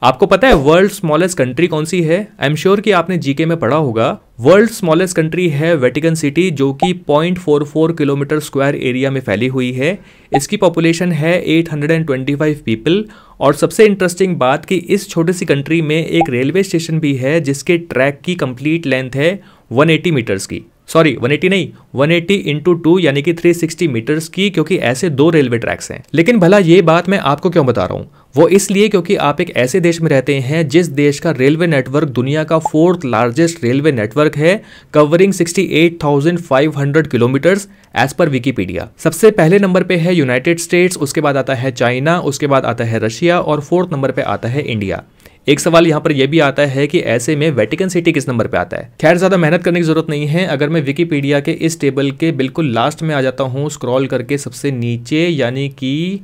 आपको पता है वर्ल्ड स्मॉलेस्ट कंट्री कौन सी है? आई एम श्योर कि आपने जीके में पढ़ा होगा। वर्ल्ड स्मॉलेस्ट कंट्री है वेटिकन सिटी, जो कि 0.44 किलोमीटर स्क्वायर एरिया में फैली हुई है। इसकी पॉपुलेशन है 825 पीपल। और सबसे इंटरेस्टिंग बात कि इस छोटी सी कंट्री में एक रेलवे स्टेशन भी है जिसके ट्रैक की कंप्लीट लेंथ है 180 मीटर्स की। सॉरी 180 नहीं, 180 इंटू 2 यानी कि 360 मीटर्स की, क्योंकि ऐसे 2 रेलवे ट्रैक्स हैं। लेकिन भला ये बात मैं आपको क्यों बता रहा हूँ? वो इसलिए क्योंकि आप एक ऐसे देश में रहते हैं जिस देश का रेलवे नेटवर्क दुनिया का 4th लार्जेस्ट रेलवे नेटवर्क है, covering 68,500 kilometres as per Wikipedia. सबसे पहले नंबर पे है यूनाइटेड स्टेट्स, उसके बाद आता है चाइना, उसके बाद आता है रशिया और 4th नंबर पे आता है इंडिया। एक सवाल यहाँ पर यह भी आता है कि ऐसे में वेटिकन सिटी किस नंबर पे आता है? खैर, ज्यादा मेहनत करने की जरूरत नहीं है। अगर मैं विकीपीडिया के इस टेबल के बिल्कुल लास्ट में आ जाता हूँ, स्क्रॉल करके सबसे नीचे, यानी कि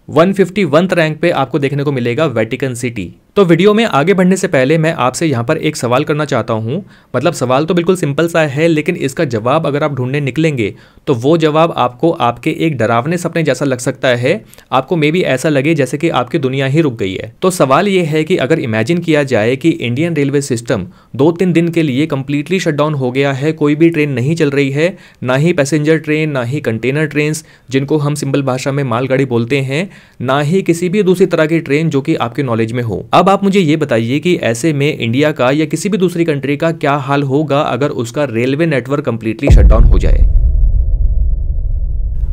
151 रैंक पे आपको देखने को मिलेगा वेटिकन सिटी। तो वीडियो में आगे बढ़ने से पहले मैं आपसे यहाँ पर एक सवाल करना चाहता हूँ। मतलब सवाल तो बिल्कुल सिंपल सा है, लेकिन इसका जवाब अगर आप ढूंढने निकलेंगे तो वो जवाब आपको आपके एक डरावने सपने जैसा लग सकता है। आपको मे बी ऐसा लगे जैसे कि आपकी दुनिया ही रुक गई है। तो सवाल ये है कि अगर इमेजिन किया जाए कि इंडियन रेलवे सिस्टम 2-3 दिन के लिए कंप्लीटली शटडाउन हो गया है, कोई भी ट्रेन नहीं चल रही है, ना ही पैसेंजर ट्रेन, ना ही कंटेनर ट्रेन जिनको हम सिंपल भाषा में मालगाड़ी बोलते हैं, ना ही किसी भी दूसरी तरह की ट्रेन जो कि आपके नॉलेज में हो। अब आप मुझे ये बताइए कि ऐसे में इंडिया का या किसी भी दूसरी कंट्री का क्या हाल होगा अगर उसका रेलवे नेटवर्क कंप्लीटली शटडाउन हो जाए।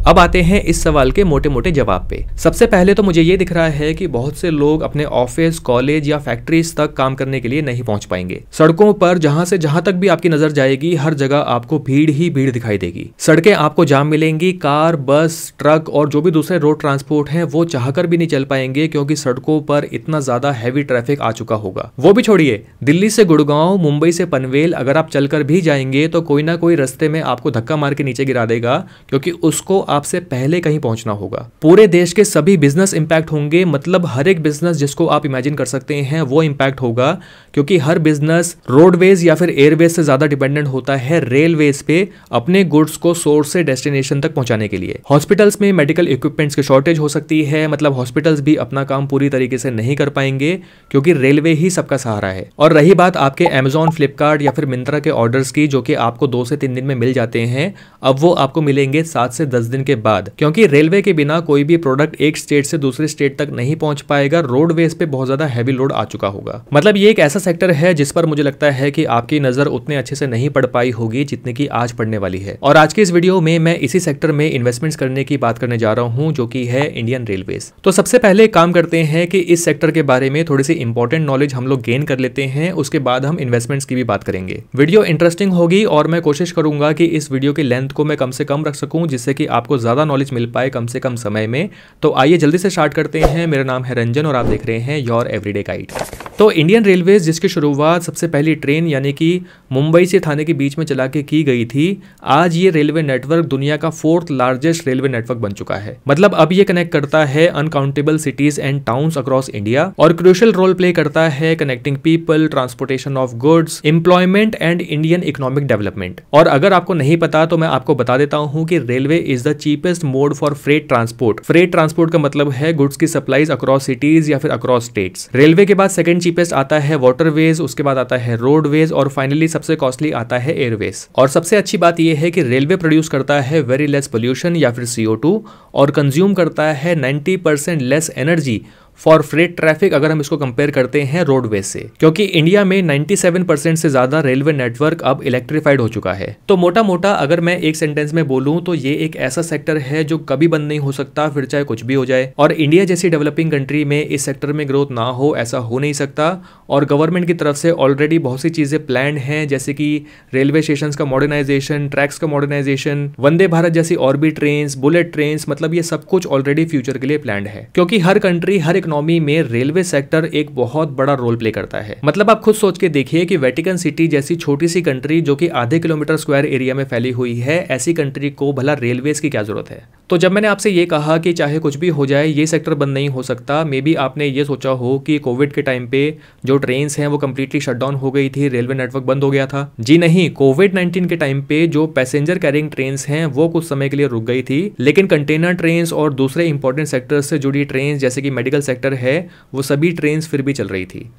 अब आते हैं इस सवाल के मोटे मोटे जवाब पे। सबसे पहले तो मुझे ये दिख रहा है कि बहुत से लोग अपने ऑफिस, कॉलेज या फैक्ट्रीज तक काम करने के लिए नहीं पहुंच पाएंगे। सड़कों पर जहां से जहां तक भी आपकी नजर जाएगी, हर जगह आपको भीड़ ही भीड़ दिखाई देगी। सड़कें आपको जाम मिलेंगी। कार, बस, ट्रक और जो भी दूसरे रोड ट्रांसपोर्ट हैं वो चाहकर भी नहीं चल पाएंगे, क्योंकि सड़कों पर इतना ज्यादा हैवी ट्रैफिक आ चुका होगा। वो भी छोड़िए, दिल्ली से गुड़गांव, मुंबई से पनवेल अगर आप चलकर भी जाएंगे तो कोई ना कोई रास्ते में आपको धक्का मार के नीचे गिरा देगा, क्योंकि उसको आपसे पहले कहीं पहुंचना होगा। पूरे देश के सभी बिजनेस इंपैक्ट होंगे। मतलब हर एक बिजनेस जिसको आप इमेजिन कर सकते हैं वो इंपैक्ट होगा, क्योंकि हर बिजनेस रोडवेज या फिर एयरवेज से ज्यादा डिपेंडेंट होता है रेलवेज पे अपने गुड्स को सोर्स से डेस्टिनेशन तक पहुंचाने के लिए। हॉस्पिटल्स में मेडिकल इक्विपमेंट्स की शॉर्टेज हो सकती है। मतलब हॉस्पिटल्स भी अपना काम पूरी तरीके से नहीं कर पाएंगे, क्योंकि रेलवे ही सबका सहारा है। और रही बात आपके अमेजॉन, फ्लिपकार्ट या फिर मिंत्रा के ऑर्डर्स की, जो कि आपको 2 से 3 दिन में मिल जाते हैं, अब वो आपको मिलेंगे 7 से 10 दिन के बाद, क्योंकि रेलवे के बिना कोई भी प्रोडक्ट एक स्टेट से दूसरे स्टेट तक नहीं पहुंच पाएगा। रोडवेज पे बहुत ज्यादा हैवी लोड आ चुका होगा। मतलब ये एक ऐसा सेक्टर है जिस पर मुझे लगता है कि आपकी नजर उतने अच्छे से नहीं पड़ पाई होगी जितने की आज पड़ने वाली है। और आज की इस वीडियो में मैं इसी सेक्टर में इन्वेस्टमेंट्स करने की बात करने जा रहा हूं, जो कि है इंडियन रेलवेज। तो सबसे पहले काम करते हैं कि इस सेक्टर के बारे में थोड़ी सी इंपॉर्टेंट नॉलेज हम लोग गेन कर लेते हैं, उसके बाद हम इन्वेस्टमेंट्स की भी बात करेंगे। वीडियो इंटरेस्टिंग होगी और मैं कोशिश करूंगा कि इस वीडियो की लेंथ को मैं कम से कम रख सकूं, जिससे कि आपको ज्यादा नॉलेज मिल पाए कम से कम समय में। तो आइए जल्दी से स्टार्ट करते हैं। मेरा नाम है रंजन और आप देख रहे हैं योर एवरीडे गाइड। तो इंडियन रेलवेज, जिसकी शुरुआत सबसे पहली ट्रेन यानी कि मुंबई से थाने के बीच में चला के की गई थी, आज ये रेलवे नेटवर्क दुनिया का 4th लार्जेस्ट रेलवे नेटवर्क बन चुका है। मतलब अब ये कनेक्ट करता है uncountable cities and towns across India और क्रूशियल रोल प्ले करता है connecting people, transportation of goods, employment and Indian economic development. और अगर आपको नहीं पता तो मैं आपको बता देता हूं कि railway is the cheapest mode for freight transport. Freight transport का मतलब है गुड्स की सप्लाईज अक्रॉस सिटीज या फिर अक्रॉस स्टेट्स। रेलवे के बाद सेकंड चीपेस्ट आता है वाटरवेज, उसके बाद आता है रोडवेज और फाइनली सबसे कॉस्टली आता है एयरवेज। और सबसे अच्छी बात यह है कि रेलवे प्रोड्यूस करता है वेरी लेस पोल्यूशन या फिर CO2 और कंज्यूम करता है 90% less energy for freight traffic, अगर हम इसको कंपेयर करते हैं रोडवेज से, क्योंकि इंडिया में 97% से ज्यादा रेलवे नेटवर्क अब इलेक्ट्रीफाइड हो चुका है। तो मोटा मोटा अगर मैं एक सेंटेंस में बोलूं तो ये एक ऐसा सेक्टर है जो कभी बंद नहीं हो सकता, फिर चाहे कुछ भी हो जाए। और इंडिया जैसी डेवलपिंग कंट्री में इस सेक्टर में ग्रोथ ना हो, ऐसा हो नहीं सकता। और गवर्नमेंट की तरफ से ऑलरेडी बहुत सी चीजें प्लान हैं, जैसे कि रेलवे स्टेशन का मॉडर्नाइजेशन, ट्रैक्स का मॉडर्नाइजेशन, वंदे भारत जैसी और भी ट्रेन, बुलेट ट्रेन, मतलब ये सब कुछ ऑलरेडी फ्यूचर के लिए प्लान है, क्योंकि हर कंट्री, हर इकोनॉमी में रेलवे सेक्टर एक बहुत बड़ा रोल प्ले करता है। मतलब आप खुद सोच के देखिए कि वेटिकन सिटी जैसी छोटी सी कंट्री जो कि आधे किलोमीटर स्क्वायर एरिया में फैली हुई है, ऐसी कंट्री को भला रेलवेज की क्या जरूरत है? तो जब मैंने आपसे ये कहा कि चाहे कुछ भी हो जाए ये सेक्टर बंद नहीं हो सकता, मे बी आपने ये सोचा हो कि कोविड के टाइम पे जो ट्रेन्स हैं वो कम्प्लीटली शटडाउन हो गई थी, रेलवे नेटवर्क बंद हो गया था। जी नहीं, कोविड-19 के टाइम पे जो पैसेंजर कैरिंग ट्रेन्स हैं वो कुछ समय के लिए रुक गई थी, लेकिन कंटेनर ट्रेन्स और दूसरे इंपॉर्टेंट सेक्टर्स से जुड़ी ट्रेन्स जैसे कि मेडिकल सेक्टर है वो सभी ट्रेन्स फिर भी चल रही थी।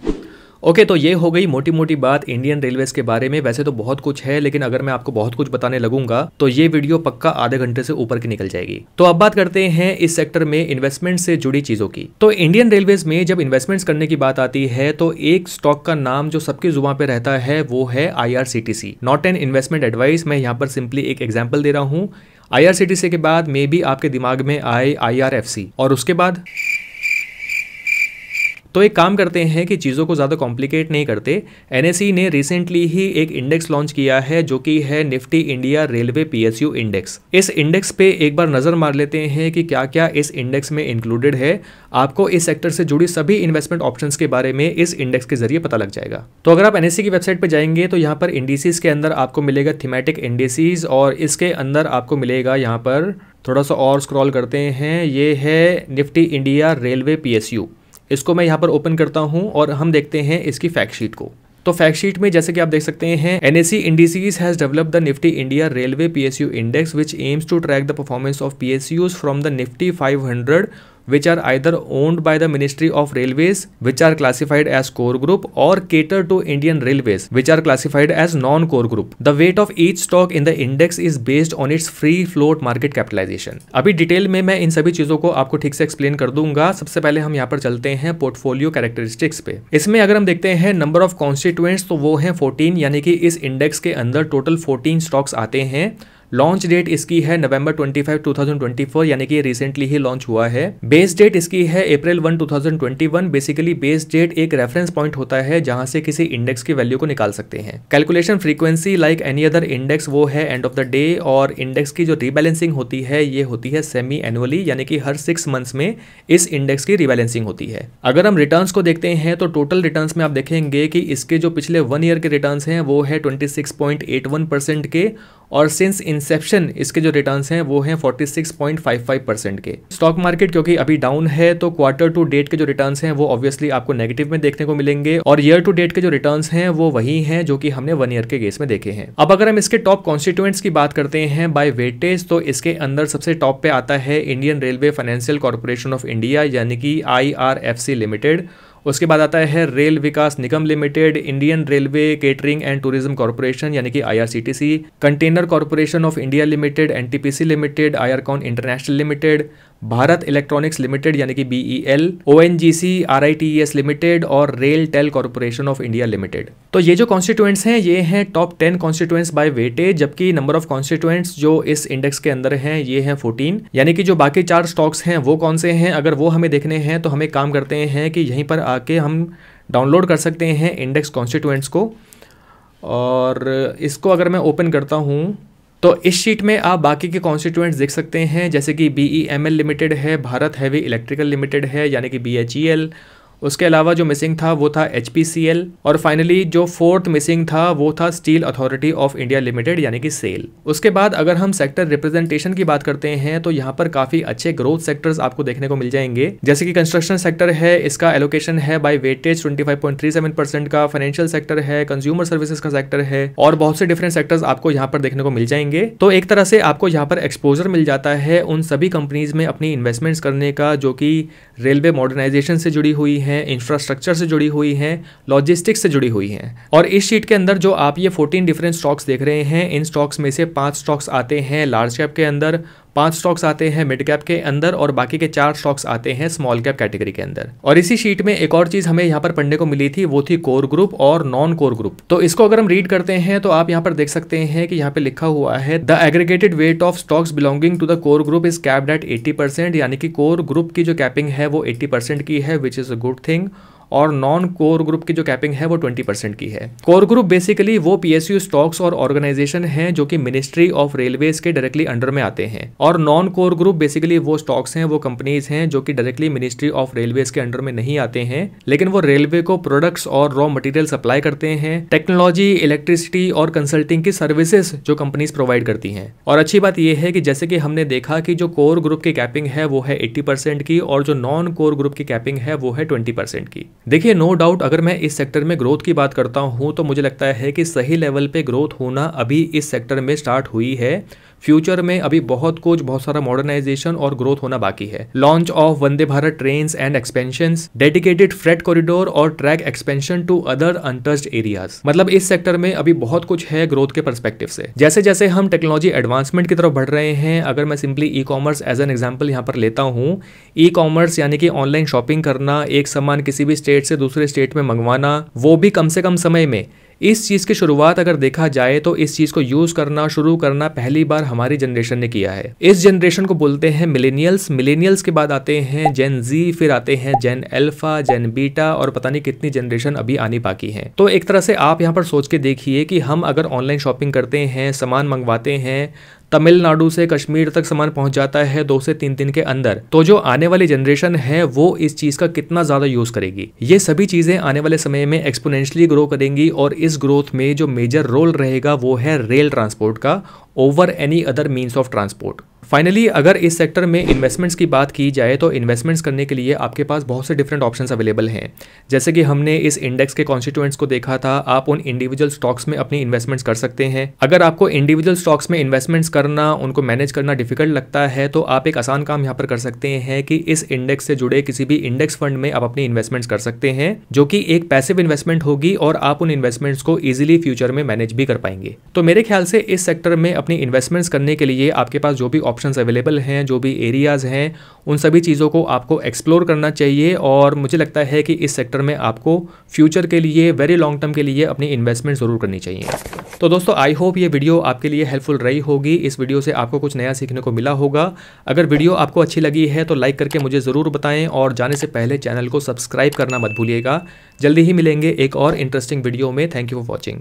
ओके, तो ये हो गई मोटी मोटी बात इंडियन रेलवेज के बारे में। वैसे तो बहुत कुछ है, लेकिन अगर मैं आपको बहुत कुछ बताने लगूंगा तो ये वीडियो पक्का आधे घंटे से ऊपर की निकल जाएगी। तो अब बात करते हैं इस सेक्टर में इन्वेस्टमेंट से जुड़ी चीजों की। तो इंडियन रेलवेज में जब इन्वेस्टमेंट्स करने की बात आती है तो एक स्टॉक का नाम जो सबकी जुबान पे रहता है वो है IRCTC। Not an investment advice, मैं यहाँ पर सिंपली एक एग्जाम्पल दे रहा हूँ। IRCTC के बाद मे बी आपके दिमाग में आए IRFC और उसके बाद तो एक काम करते हैं कि चीज़ों को ज़्यादा कॉम्प्लिकेट नहीं करते। NSE ने रिसेंटली ही एक इंडेक्स लॉन्च किया है जो कि है Nifty India railway PSU index. इस इंडेक्स पे एक बार नज़र मार लेते हैं कि क्या क्या इस इंडेक्स में इंक्लूडेड है। आपको इस सेक्टर से जुड़ी सभी इन्वेस्टमेंट ऑप्शंस के बारे में इस इंडेक्स के जरिए पता लग जाएगा। तो अगर आप NSE की वेबसाइट पर जाएंगे तो यहाँ पर इंडिसेस के अंदर आपको मिलेगा थीमेटिक इंडिसेस और इसके अंदर आपको मिलेगा, यहाँ पर थोड़ा सा और स्क्रॉल करते हैं, ये है निफ्टी इंडिया रेलवे PSU। इसको मैं यहाँ पर ओपन करता हूँ और हम देखते हैं इसकी फैक्ट शीट को। तो फैक्ट शीट में जैसे कि आप देख सकते हैं, NSE Indices has developed the Nifty India Railway PSU Index which aims to track the performance of PSUs from the Nifty 500 which are either owned by the Ministry of Railways which are classified as core group or cater to Indian Railways which are classified as non-core group. The weight of each stock in the index is based on its free float market capitalization. अभी detail में मैं इन सभी चीजों को आपको ठीक से explain कर दूंगा। सबसे पहले हम यहाँ पर चलते हैं पोर्टफोलियो कैरेक्टरिस्टिक्स पे। इसमें अगर हम देखते हैं नंबर ऑफ कॉन्स्टिट्यूएंट्स तो वो है 14, यानी कि इस इंडेक्स के अंदर टोटल 14 स्टॉक्स आते हैं। लॉन्च डेट इसकी है नवंबर 25, 2024, यानी कि रिसेंटली ही लॉन्च हुआ है। बेस डेट इसकी है अप्रैल 1, 2021। बेसिकली बेस डेट एक रेफरेंस पॉइंट होता है जहां से किसी इंडेक्स की वैल्यू को निकाल सकते हैं। Calculation frequency like any other index वो है एंड ऑफ द डे, और इंडेक्स की जो रीबैलेंसिंग होती है ये होती है सेमी एनुअली, यानी कि हर 6 मंथ्स में इस इंडेक्स की रीबैलेंसिंग होती है। अगर हम रिटर्न्स को देखते हैं तो टोटल रिटर्न्स में आप देखेंगे कि इसके जो पिछले 1 ईयर के रिटर्न्स हैं वो है 26.81% के, और सिंस इंसेप्शन इसके जो रिटर्न्स हैं वो हैं 46.55% के। स्टॉक मार्केट क्योंकि अभी डाउन है तो क्वार्टर टू डेट के जो रिटर्न्स हैं वो ऑब्वियसली आपको नेगेटिव में देखने को मिलेंगे, और ईयर टू डेट के जो रिटर्न्स हैं वो वही हैं जो कि हमने 1 ईयर के केस में देखे हैं। अब अगर हम इसके टॉप कॉन्स्टिट्यूएंट्स की बात करते हैं बाय वेटेज, तो इसके अंदर सबसे टॉप पे आता है Indian railway financial corporation of India यानी कि IRFC लिमिटेड। उसके बाद आता है Rail Vikas Nigam limited, Indian railway catering and tourism corporation यानी कि IRCTC, container corporation of India limited NTPC limited, Ircon international limited, Bharat electronics limited यानी कि BEL, ONGC RITES लिमिटेड और RailTel corporation of India limited. तो ये जो कॉन्स्टिट्यूएंट्स हैं ये हैं टॉप 10 कॉन्स्टिट्यूएंट्स बाय वेटेज, जबकि नंबर ऑफ कॉन्स्टिट्यूएंट्स जो इस इंडेक्स के अंदर हैं ये हैं 14, यानी कि जो बाकी 4 स्टॉक्स हैं वो कौन से हैं। अगर वो हमें देखने हैं तो हमें काम करते हैं कि यहीं पर आके हम डाउनलोड कर सकते हैं इंडेक्स कॉन्स्टिट्यूएंट्स को, और इसको अगर मैं ओपन करता हूँ तो इस शीट में आप बाकी के कॉन्स्टिट्यूएंट्स देख सकते हैं, जैसे कि BEML लिमिटेड है, भारत हैवी इलेक्ट्रिकल लिमिटेड है यानी कि BHEL, उसके अलावा जो मिसिंग था वो था HPCL, और फाइनली जो फोर्थ मिसिंग था वो था steel authority of India limited यानी कि SAIL। उसके बाद अगर हम सेक्टर रिप्रेजेंटेशन की बात करते हैं तो यहाँ पर काफी अच्छे ग्रोथ सेक्टर्स आपको देखने को मिल जाएंगे, जैसे कि कंस्ट्रक्शन सेक्टर है, इसका एलोकेशन है बाय वेटेज 25.37% का, फाइनेंशियल सेक्टर है, कंज्यूमर सर्विसेज का सेक्टर है, और बहुत से डिफरेंट सेक्टर्स आपको यहाँ पर देखने को मिल जाएंगे। तो एक तरह से आपको यहाँ पर एक्सपोजर मिल जाता है उन सभी कंपनीज में अपनी इन्वेस्टमेंट्स करने का जो कि रेलवे मॉडर्नाइजेशन से जुड़ी हुई है, इंफ्रास्ट्रक्चर से जुड़ी हुई हैं, लॉजिस्टिक्स से जुड़ी हुई हैं। और इस शीट के अंदर जो आप ये 14 डिफरेंट स्टॉक्स देख रहे हैं, इन स्टॉक्स में से 5 स्टॉक्स आते हैं लार्ज कैप के अंदर, 5 स्टॉक्स आते हैं मिड कैप के अंदर, और बाकी के 4 स्टॉक्स आते हैं स्मॉल कैप कैटेगरी के अंदर। और इसी शीट में एक और चीज हमें यहाँ पर पढ़ने को मिली थी, वो थी कोर ग्रुप और नॉन कोर ग्रुप। तो इसको अगर हम रीड करते हैं तो आप यहाँ पर देख सकते हैं कि यहाँ पे लिखा हुआ है the aggregated weight of stocks belonging to the core group is capped at 80%, यानी कि कोर ग्रुप की जो कैपिंग है वो 80% की है, which is a good thing. और नॉन कोर ग्रुप की जो कैपिंग है वो 20% की है। कोर ग्रुप बेसिकली वो पीएसयू स्टॉक्स और ऑर्गेनाइजेशन हैं जो कि मिनिस्ट्री ऑफ रेलवेज के डायरेक्टली अंडर में आते हैं, और नॉन कोर ग्रुप बेसिकली वो स्टॉक्स हैं, वो कंपनीज हैं जो कि डायरेक्टली मिनिस्ट्री ऑफ रेलवेज के अंडर में नहीं आते हैं, लेकिन वो रेलवे को प्रोडक्ट्स और रॉ मटेरियल सप्लाई करते हैं, टेक्नोलॉजी, इलेक्ट्रिसिटी और कंसल्टिंग की सर्विसेज जो कंपनीज प्रोवाइड करती हैं। और अच्छी बात यह है कि जैसे कि हमने देखा कि जो कोर ग्रुप की कैपिंग है वो है 80% की और जो नॉन कोर ग्रुप की कैपिंग है वो है 20% की। देखिए, नो डाउट अगर मैं इस सेक्टर में ग्रोथ की बात करता हूं तो मुझे लगता है कि सही लेवल पे ग्रोथ होना अभी इस सेक्टर में स्टार्ट हुई है। फ्यूचर में अभी बहुत सारा मॉडर्नाइजेशन और ग्रोथ होना बाकी है। Launch of Vande Bharat trains and expansions, dedicated freight corridor और track expansion to other untouched areas. मतलब इस सेक्टर में अभी बहुत कुछ है ग्रोथ के पर्सपेक्टिव से। जैसे जैसे हम टेक्नोलॉजी एडवांसमेंट की तरफ बढ़ रहे हैं, अगर मैं simply e commerce as an example यहाँ पर लेता हूँ, ई कॉमर्स यानी कि ऑनलाइन शॉपिंग करना, एक सामान किसी भी स्टेट से दूसरे स्टेट में मंगवाना, वो भी कम से कम समय में, इस चीज़ की शुरुआत अगर देखा जाए तो इस चीज़ को यूज़ करना शुरू करना पहली बार हमारी जनरेशन ने किया है। इस जनरेशन को बोलते हैं मिलेनियल्स। मिलेनियल्स के बाद आते हैं जेन जी, फिर आते हैं जेन अल्फा, जेन बीटा और पता नहीं कितनी जनरेशन अभी आनी बाकी है। तो एक तरह से आप यहाँ पर सोच के देखिए कि हम अगर ऑनलाइन शॉपिंग करते हैं, सामान मंगवाते हैं, तमिलनाडु से कश्मीर तक सामान पहुंच जाता है 2 से 3 दिन के अंदर, तो जो आने वाली जनरेशन है वो इस चीज का कितना ज्यादा यूज करेगी। ये सभी चीजें आने वाले समय में एक्सपोनेंशियली ग्रो करेंगी और इस ग्रोथ में जो मेजर रोल रहेगा वो है रेल ट्रांसपोर्ट का over any other means of transport. Finally अगर इस सेक्टर में इन्वेस्टमेंट्स की बात की जाए तो इन्वेस्टमेंट्स करने के लिए आपके पास बहुत से डिफरेंट ऑप्शंस अवेलेबल हैं। जैसे कि हमने इस इंडेक्स के कॉन्स्टिट्यूएंट्स को देखा था, आप उन इंडिविजुअल स्टॉक्स में अपनी इन्वेस्टमेंट्स कर सकते हैं। अगर आपको इंडिविजुअल स्टॉक्स में इन्वेस्टमेंट्स करना, उनको मैनेज करना डिफिकल्ट लगता है तो आप एक आसान काम यहाँ पर कर सकते हैं कि इस इंडेक्स से जुड़े किसी भी इंडेक्स फंड में आप अपनी इन्वेस्टमेंट्स कर सकते हैं, जो कि एक पैसिव इन्वेस्टमेंट होगी और आप उन इन्वेस्टमेंट्स को ईजिली फ्यूचर में मैनेज भी कर पाएंगे। तो मेरे ख्याल से इस सेक्टर में अपनी इन्वेस्टमेंट्स करने के लिए आपके पास जो भी ऑप्शंस अवेलेबल हैं, जो भी एरियाज हैं, उन सभी चीज़ों को आपको एक्सप्लोर करना चाहिए और मुझे लगता है कि इस सेक्टर में आपको फ्यूचर के लिए, वेरी लॉन्ग टर्म के लिए अपनी इन्वेस्टमेंट ज़रूर करनी चाहिए। तो दोस्तों, आई होप ये वीडियो आपके लिए हेल्पफुल रही होगी। इस वीडियो से आपको कुछ नया सीखने को मिला होगा। अगर वीडियो आपको अच्छी लगी है तो लाइक करके मुझे ज़रूर बताएं और जाने से पहले चैनल को सब्सक्राइब करना मत भूलिएगा। जल्दी ही मिलेंगे एक और इंटरेस्टिंग वीडियो में। Thank you for watching.